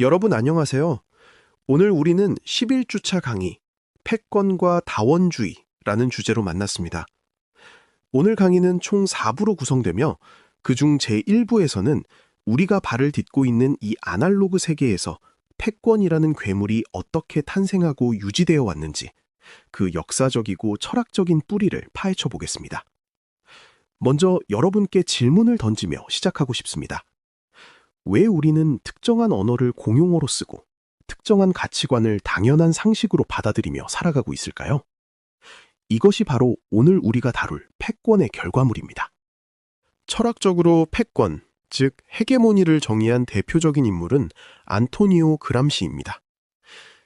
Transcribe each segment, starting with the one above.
여러분 안녕하세요. 오늘 우리는 11주차 강의, 패권과 다원주의라는 주제로 만났습니다. 오늘 강의는 총 4부로 구성되며 그중 제1부에서는 우리가 발을 딛고 있는 이 아날로그 세계에서 패권이라는 괴물이 어떻게 탄생하고 유지되어 왔는지 그 역사적이고 철학적인 뿌리를 파헤쳐 보겠습니다. 먼저 여러분께 질문을 던지며 시작하고 싶습니다. 왜 우리는 특정한 언어를 공용어로 쓰고 특정한 가치관을 당연한 상식으로 받아들이며 살아가고 있을까요? 이것이 바로 오늘 우리가 다룰 패권의 결과물입니다. 철학적으로 패권, 즉 헤게모니를 정의한 대표적인 인물은 안토니오 그람시입니다.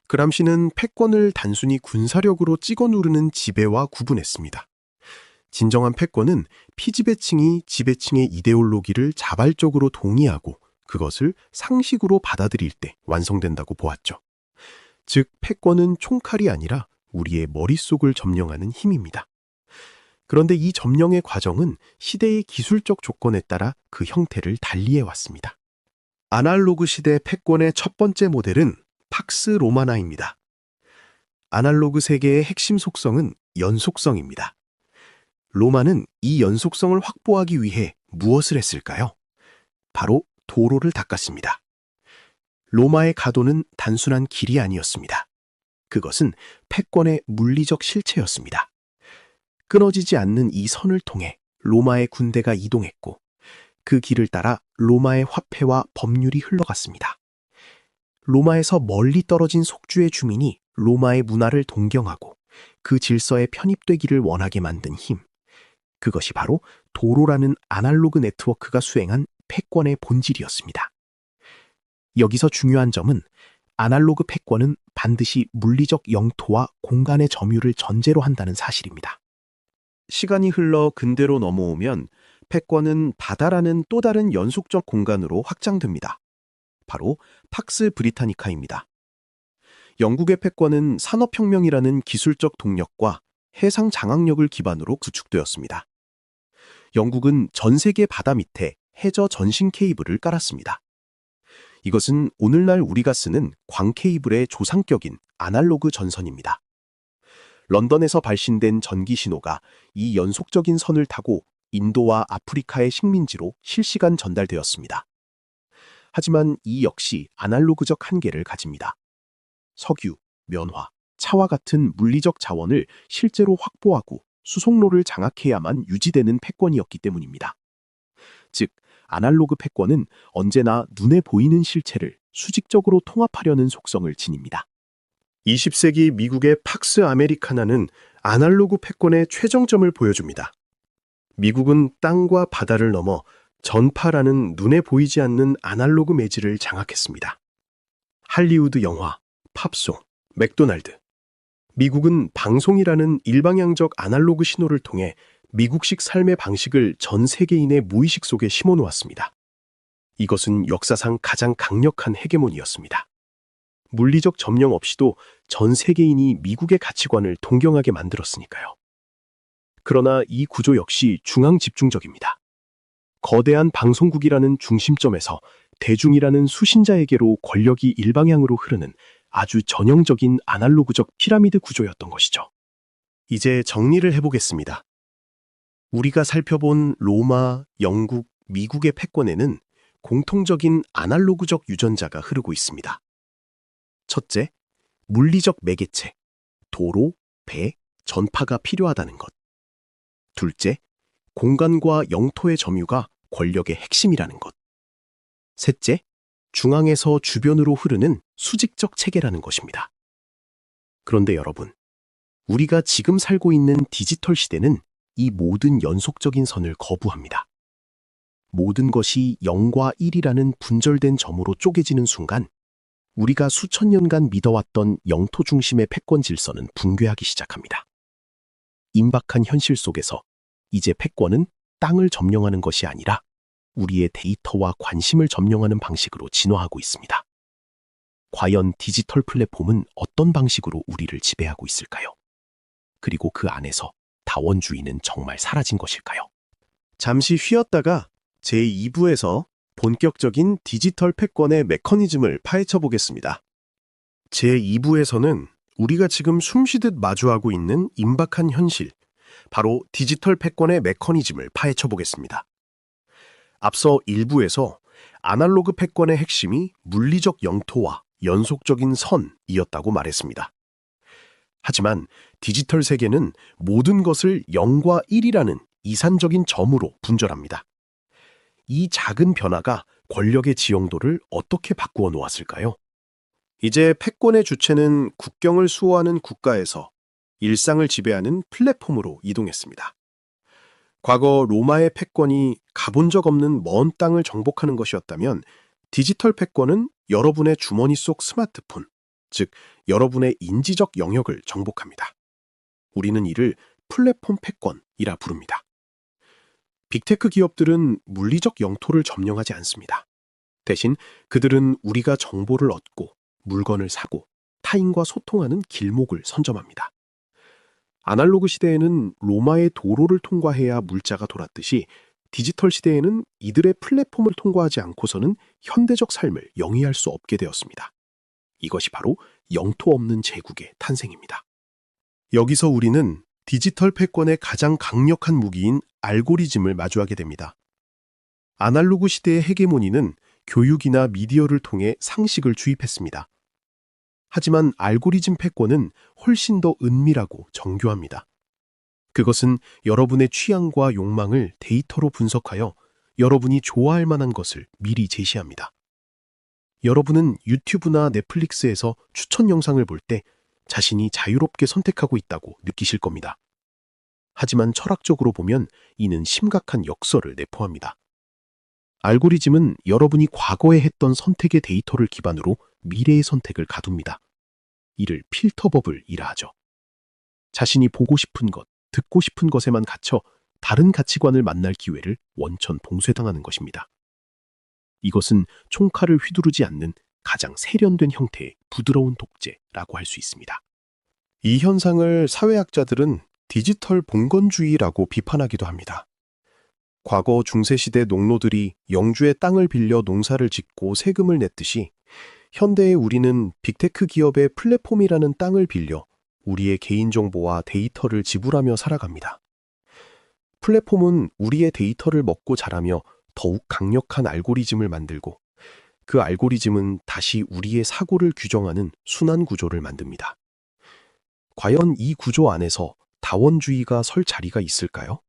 그람시는 패권을 단순히 군사력으로 찍어 누르는 지배와 구분했습니다. 진정한 패권은 피지배층이 지배층의 이데올로기를 자발적으로 동의하고 그것을 상식으로 받아들일 때 완성된다고 보았죠. 즉, 패권은 총칼이 아니라 우리의 머릿속을 점령하는 힘입니다. 그런데 이 점령의 과정은 시대의 기술적 조건에 따라 그 형태를 달리해 왔습니다. 아날로그 시대 패권의 첫 번째 모델은 팍스 로마나입니다. 아날로그 세계의 핵심 속성은 연속성입니다. 로마는 이 연속성을 확보하기 위해 무엇을 했을까요? 바로 도로를 닦았습니다. 로마의 가도는 단순한 길이 아니었습니다. 그것은 패권의 물리적 실체였습니다. 끊어지지 않는 이 선을 통해 로마의 군대가 이동했고 그 길을 따라 로마의 화폐와 법률이 흘러갔습니다. 로마에서 멀리 떨어진 속주의 주민이 로마의 문화를 동경하고 그 질서에 편입되기를 원하게 만든 힘. 그것이 바로 도로라는 아날로그 네트워크가 수행한 패권의 본질이었습니다. 여기서 중요한 점은 아날로그 패권은 반드시 물리적 영토와 공간의 점유를 전제로 한다는 사실입니다. 시간이 흘러 근대로 넘어오면 패권은 바다라는 또 다른 연속적 공간으로 확장됩니다. 바로 팍스 브리타니카입니다. 영국의 패권은 산업혁명이라는 기술적 동력과 해상 장악력을 기반으로 구축되었습니다. 영국은 전 세계 바다 밑에 해저 전신 케이블을 깔았습니다. 이것은 오늘날 우리가 쓰는 광 케이블의 조상격인 아날로그 전선입니다. 런던에서 발신된 전기 신호가 이 연속적인 선을 타고 인도와 아프리카의 식민지로 실시간 전달되었습니다. 하지만 이 역시 아날로그적 한계를 가집니다. 석유, 면화, 차와 같은 물리적 자원을 실제로 확보하고 수송로를 장악해야만 유지되는 패권이었기 때문입니다. 즉, 아날로그 패권은 언제나 눈에 보이는 실체를 수직적으로 통합하려는 속성을 지닙니다. 20세기 미국의 팍스 아메리카나는 아날로그 패권의 최정점을 보여줍니다. 미국은 땅과 바다를 넘어 전파라는 눈에 보이지 않는 아날로그 매질을 장악했습니다. 할리우드 영화, 팝송, 맥도날드. 미국은 방송이라는 일방향적 아날로그 신호를 통해 미국식 삶의 방식을 전 세계인의 무의식 속에 심어놓았습니다. 이것은 역사상 가장 강력한 헤게모니였습니다. 물리적 점령 없이도 전 세계인이 미국의 가치관을 동경하게 만들었으니까요. 그러나 이 구조 역시 중앙집중적입니다. 거대한 방송국이라는 중심점에서 대중이라는 수신자에게로 권력이 일방향으로 흐르는 아주 전형적인 아날로그적 피라미드 구조였던 것이죠. 이제 정리를 해보겠습니다. 우리가 살펴본 로마, 영국, 미국의 패권에는 공통적인 아날로그적 유전자가 흐르고 있습니다. 첫째, 물리적 매개체, 도로, 배, 전파가 필요하다는 것. 둘째, 공간과 영토의 점유가 권력의 핵심이라는 것. 셋째, 중앙에서 주변으로 흐르는 수직적 체계라는 것입니다. 그런데 여러분, 우리가 지금 살고 있는 디지털 시대는 이 모든 연속적인 선을 거부합니다. 모든 것이 0과 1이라는 분절된 점으로 쪼개지는 순간 우리가 수천 년간 믿어왔던 영토 중심의 패권 질서는 붕괴하기 시작합니다. 임박한 현실 속에서 이제 패권은 땅을 점령하는 것이 아니라 우리의 데이터와 관심을 점령하는 방식으로 진화하고 있습니다. 과연 디지털 플랫폼은 어떤 방식으로 우리를 지배하고 있을까요? 그리고 그 안에서 다원주의는 정말 사라진 것일까요? 잠시 쉬었다가 제2부에서 본격적인 디지털 패권의 메커니즘을 파헤쳐 보겠습니다. 제2부에서는 우리가 지금 숨쉬듯 마주하고 있는 임박한 현실, 바로 디지털 패권의 메커니즘을 파헤쳐 보겠습니다. 앞서 1부에서 아날로그 패권의 핵심이 물리적 영토와 연속적인 선이었다고 말했습니다. 하지만 디지털 세계는 모든 것을 0과 1이라는 이산적인 점으로 분절합니다. 이 작은 변화가 권력의 지형도를 어떻게 바꾸어 놓았을까요? 이제 패권의 주체는 국경을 수호하는 국가에서 일상을 지배하는 플랫폼으로 이동했습니다. 과거 로마의 패권이 가본 적 없는 먼 땅을 정복하는 것이었다면 디지털 패권은 여러분의 주머니 속 스마트폰, 즉 여러분의 인지적 영역을 정복합니다. 우리는 이를 플랫폼 패권이라 부릅니다. 빅테크 기업들은 물리적 영토를 점령하지 않습니다. 대신 그들은 우리가 정보를 얻고 물건을 사고 타인과 소통하는 길목을 선점합니다. 아날로그 시대에는 로마의 도로를 통과해야 물자가 돌았듯이 디지털 시대에는 이들의 플랫폼을 통과하지 않고서는 현대적 삶을 영위할 수 없게 되었습니다. 이것이 바로 영토 없는 제국의 탄생입니다. 여기서 우리는 디지털 패권의 가장 강력한 무기인 알고리즘을 마주하게 됩니다. 아날로그 시대의 헤게모니는 교육이나 미디어를 통해 상식을 주입했습니다. 하지만 알고리즘 패권은 훨씬 더 은밀하고 정교합니다. 그것은 여러분의 취향과 욕망을 데이터로 분석하여 여러분이 좋아할 만한 것을 미리 제시합니다. 여러분은 유튜브나 넷플릭스에서 추천 영상을 볼 때 자신이 자유롭게 선택하고 있다고 느끼실 겁니다. 하지만 철학적으로 보면 이는 심각한 역설을 내포합니다. 알고리즘은 여러분이 과거에 했던 선택의 데이터를 기반으로 미래의 선택을 가둡니다. 이를 필터 버블이라 하죠. 자신이 보고 싶은 것, 듣고 싶은 것에만 갇혀 다른 가치관을 만날 기회를 원천 봉쇄당하는 것입니다. 이것은 총칼을 휘두르지 않는 가장 세련된 형태의 부드러운 독재라고 할 수 있습니다. 이 현상을 사회학자들은 디지털 봉건주의라고 비판하기도 합니다. 과거 중세시대 농노들이 영주의 땅을 빌려 농사를 짓고 세금을 냈듯이 현대의 우리는 빅테크 기업의 플랫폼이라는 땅을 빌려 우리의 개인정보와 데이터를 지불하며 살아갑니다. 플랫폼은 우리의 데이터를 먹고 자라며 더욱 강력한 알고리즘을 만들고 그 알고리즘은 다시 우리의 사고를 규정하는 순환 구조를 만듭니다. 과연 이 구조 안에서 다원주의가 설 자리가 있을까요?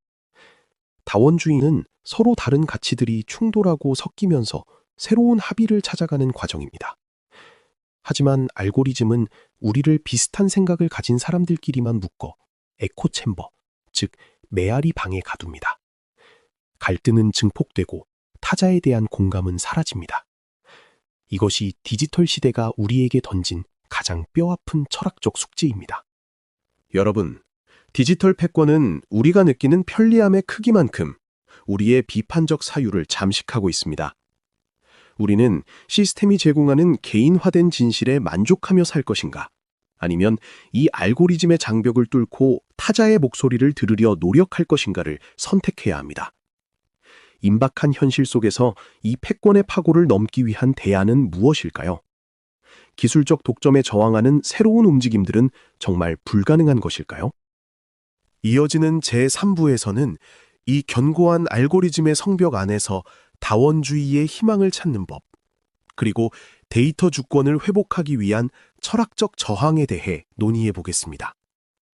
다원주의는 서로 다른 가치들이 충돌하고 섞이면서 새로운 합의를 찾아가는 과정입니다. 하지만 알고리즘은 우리를 비슷한 생각을 가진 사람들끼리만 묶어 에코챔버, 즉 메아리 방에 가둡니다. 갈등은 증폭되고 타자에 대한 공감은 사라집니다. 이것이 디지털 시대가 우리에게 던진 가장 뼈아픈 철학적 숙제입니다. 여러분, 디지털 패권은 우리가 느끼는 편리함의 크기만큼 우리의 비판적 사유를 잠식하고 있습니다. 우리는 시스템이 제공하는 개인화된 진실에 만족하며 살 것인가? 아니면 이 알고리즘의 장벽을 뚫고 타자의 목소리를 들으려 노력할 것인가를 선택해야 합니다. 임박한 현실 속에서 이 패권의 파고를 넘기 위한 대안은 무엇일까요? 기술적 독점에 저항하는 새로운 움직임들은 정말 불가능한 것일까요? 이어지는 제3부에서는 이 견고한 알고리즘의 성벽 안에서 다원주의의 희망을 찾는 법, 그리고 데이터 주권을 회복하기 위한 철학적 저항에 대해 논의해 보겠습니다.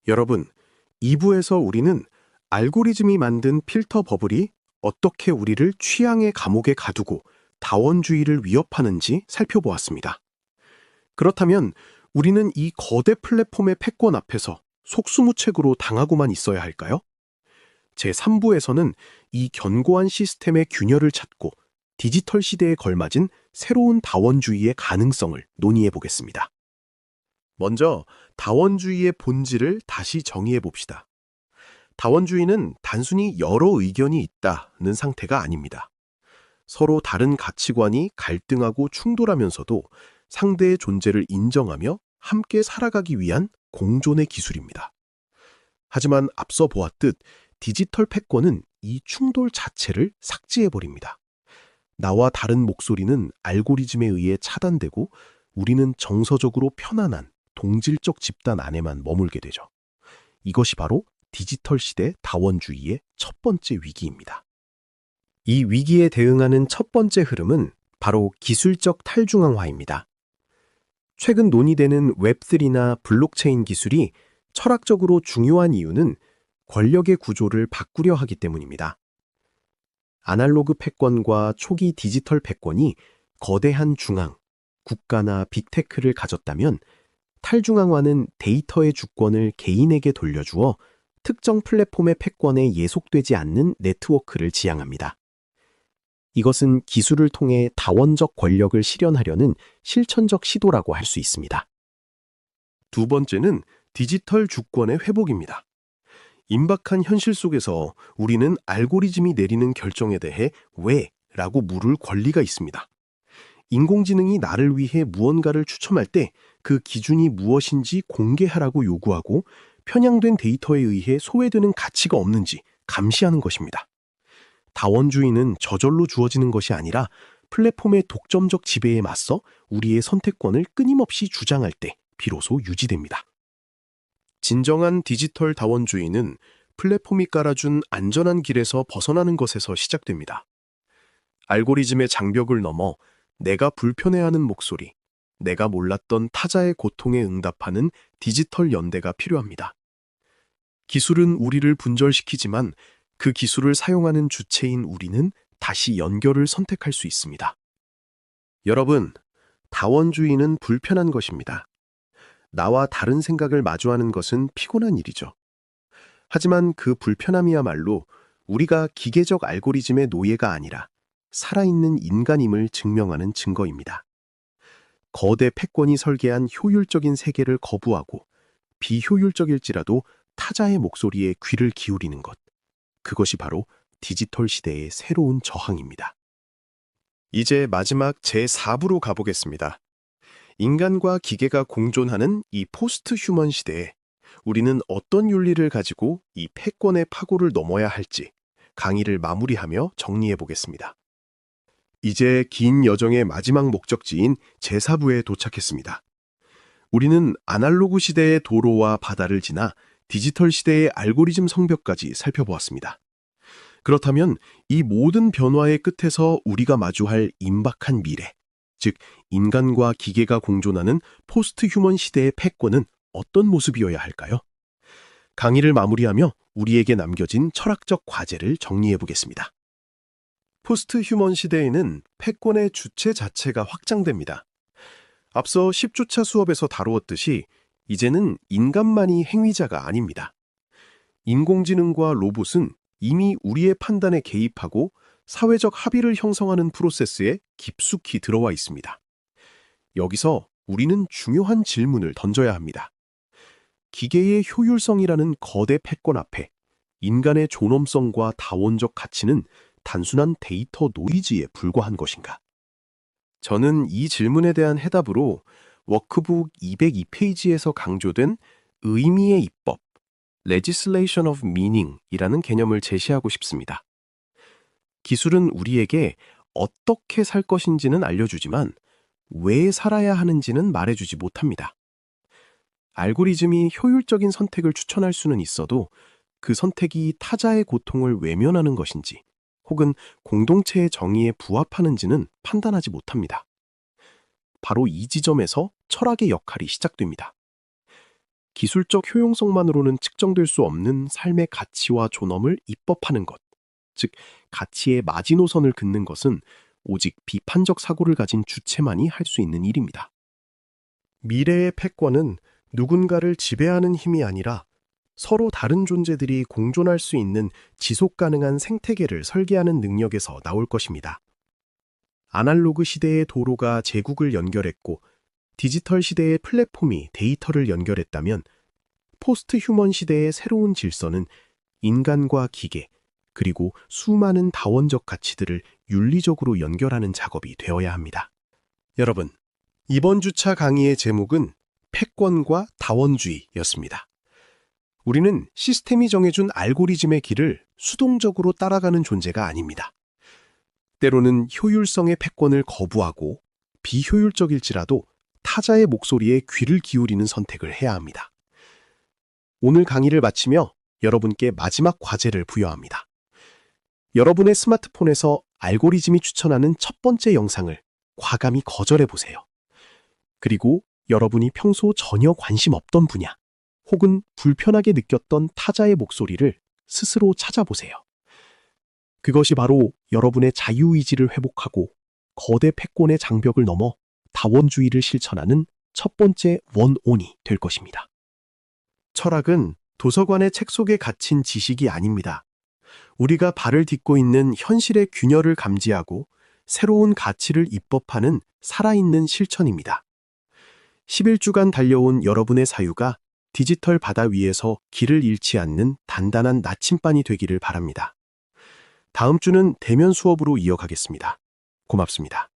여러분, 2부에서 우리는 알고리즘이 만든 필터 버블이 어떻게 우리를 취향의 감옥에 가두고 다원주의를 위협하는지 살펴보았습니다. 그렇다면 우리는 이 거대 플랫폼의 패권 앞에서 속수무책으로 당하고만 있어야 할까요? 제3부에서는 이 견고한 시스템의 균열을 찾고 디지털 시대에 걸맞은 새로운 다원주의의 가능성을 논의해 보겠습니다. 먼저 다원주의의 본질을 다시 정의해 봅시다. 다원주의는 단순히 여러 의견이 있다는 상태가 아닙니다. 서로 다른 가치관이 갈등하고 충돌하면서도 상대의 존재를 인정하며 함께 살아가기 위한 공존의 기술입니다. 하지만 앞서 보았듯 디지털 패권은 이 충돌 자체를 삭제해버립니다. 나와 다른 목소리는 알고리즘에 의해 차단되고 우리는 정서적으로 편안한 동질적 집단 안에만 머물게 되죠. 이것이 바로 디지털 시대 다원주의의 첫 번째 위기입니다. 이 위기에 대응하는 첫 번째 흐름은 바로 기술적 탈중앙화입니다. 최근 논의되는 웹3나 블록체인 기술이 철학적으로 중요한 이유는 권력의 구조를 바꾸려 하기 때문입니다. 아날로그 패권과 초기 디지털 패권이 거대한 중앙, 국가나 빅테크를 가졌다면 탈중앙화는 데이터의 주권을 개인에게 돌려주어 특정 플랫폼의 패권에 예속되지 않는 네트워크를 지향합니다. 이것은 기술을 통해 다원적 권력을 실현하려는 실천적 시도라고 할 수 있습니다. 두 번째는 디지털 주권의 회복입니다. 임박한 현실 속에서 우리는 알고리즘이 내리는 결정에 대해 왜? 라고 물을 권리가 있습니다. 인공지능이 나를 위해 무언가를 추첨할 때 그 기준이 무엇인지 공개하라고 요구하고 편향된 데이터에 의해 소외되는 가치가 없는지 감시하는 것입니다. 다원주의는 저절로 주어지는 것이 아니라 플랫폼의 독점적 지배에 맞서 우리의 선택권을 끊임없이 주장할 때 비로소 유지됩니다. 진정한 디지털 다원주의는 플랫폼이 깔아준 안전한 길에서 벗어나는 것에서 시작됩니다. 알고리즘의 장벽을 넘어 내가 불편해하는 목소리, 내가 몰랐던 타자의 고통에 응답하는 디지털 연대가 필요합니다. 기술은 우리를 분절시키지만 그 기술을 사용하는 주체인 우리는 다시 연결을 선택할 수 있습니다. 여러분, 다원주의는 불편한 것입니다. 나와 다른 생각을 마주하는 것은 피곤한 일이죠. 하지만 그 불편함이야말로 우리가 기계적 알고리즘의 노예가 아니라 살아있는 인간임을 증명하는 증거입니다. 거대 패권이 설계한 효율적인 세계를 거부하고 비효율적일지라도 타자의 목소리에 귀를 기울이는 것. 그것이 바로 디지털 시대의 새로운 저항입니다. 이제 마지막 제4부로 가보겠습니다. 인간과 기계가 공존하는 이 포스트 휴먼 시대에 우리는 어떤 윤리를 가지고 이 패권의 파고를 넘어야 할지 강의를 마무리하며 정리해 보겠습니다. 이제 긴 여정의 마지막 목적지인 제4부에 도착했습니다. 우리는 아날로그 시대의 도로와 바다를 지나 디지털 시대의 알고리즘 성벽까지 살펴보았습니다. 그렇다면 이 모든 변화의 끝에서 우리가 마주할 임박한 미래, 즉 인간과 기계가 공존하는 포스트 휴먼 시대의 패권은 어떤 모습이어야 할까요? 강의를 마무리하며 우리에게 남겨진 철학적 과제를 정리해 보겠습니다. 포스트 휴먼 시대에는 패권의 주체 자체가 확장됩니다. 앞서 10주차 수업에서 다루었듯이 이제는 인간만이 행위자가 아닙니다. 인공지능과 로봇은 이미 우리의 판단에 개입하고 사회적 합의를 형성하는 프로세스에 깊숙이 들어와 있습니다. 여기서 우리는 중요한 질문을 던져야 합니다. 기계의 효율성이라는 거대 패권 앞에 인간의 존엄성과 다원적 가치는 단순한 데이터 노이즈에 불과한 것인가? 저는 이 질문에 대한 해답으로 워크북 202페이지에서 강조된 의미의 입법, Legislation of Meaning 이라는 개념을 제시하고 싶습니다. 기술은 우리에게 어떻게 살 것인지는 알려주지만 왜 살아야 하는지는 말해주지 못합니다. 알고리즘이 효율적인 선택을 추천할 수는 있어도 그 선택이 타자의 고통을 외면하는 것인지 혹은 공동체의 정의에 부합하는지는 판단하지 못합니다. 바로 이 지점에서 철학의 역할이 시작됩니다. 기술적 효용성만으로는 측정될 수 없는 삶의 가치와 존엄을 입법하는 것, 즉 가치의 마지노선을 긋는 것은 오직 비판적 사고를 가진 주체만이 할 수 있는 일입니다. 미래의 패권은 누군가를 지배하는 힘이 아니라 서로 다른 존재들이 공존할 수 있는 지속 가능한 생태계를 설계하는 능력에서 나올 것입니다. 아날로그 시대의 도로가 제국을 연결했고 디지털 시대의 플랫폼이 데이터를 연결했다면 포스트 휴먼 시대의 새로운 질서는 인간과 기계, 그리고 수많은 다원적 가치들을 윤리적으로 연결하는 작업이 되어야 합니다. 여러분, 이번 주차 강의의 제목은 패권과 다원주의였습니다. 우리는 시스템이 정해준 알고리즘의 길을 수동적으로 따라가는 존재가 아닙니다. 때로는 효율성의 패권을 거부하고 비효율적일지라도 타자의 목소리에 귀를 기울이는 선택을 해야 합니다. 오늘 강의를 마치며 여러분께 마지막 과제를 부여합니다. 여러분의 스마트폰에서 알고리즘이 추천하는 첫 번째 영상을 과감히 거절해 보세요. 그리고 여러분이 평소 전혀 관심 없던 분야 혹은 불편하게 느꼈던 타자의 목소리를 스스로 찾아보세요. 그것이 바로 여러분의 자유의지를 회복하고 거대 패권의 장벽을 넘어 다원주의를 실천하는 첫 번째 원온이 될 것입니다. 철학은 도서관의 책 속에 갇힌 지식이 아닙니다. 우리가 발을 딛고 있는 현실의 균열을 감지하고 새로운 가치를 입법하는 살아있는 실천입니다. 11주간 달려온 여러분의 사유가 디지털 바다 위에서 길을 잃지 않는 단단한 나침반이 되기를 바랍니다. 다음 주는 대면 수업으로 이어가겠습니다. 고맙습니다.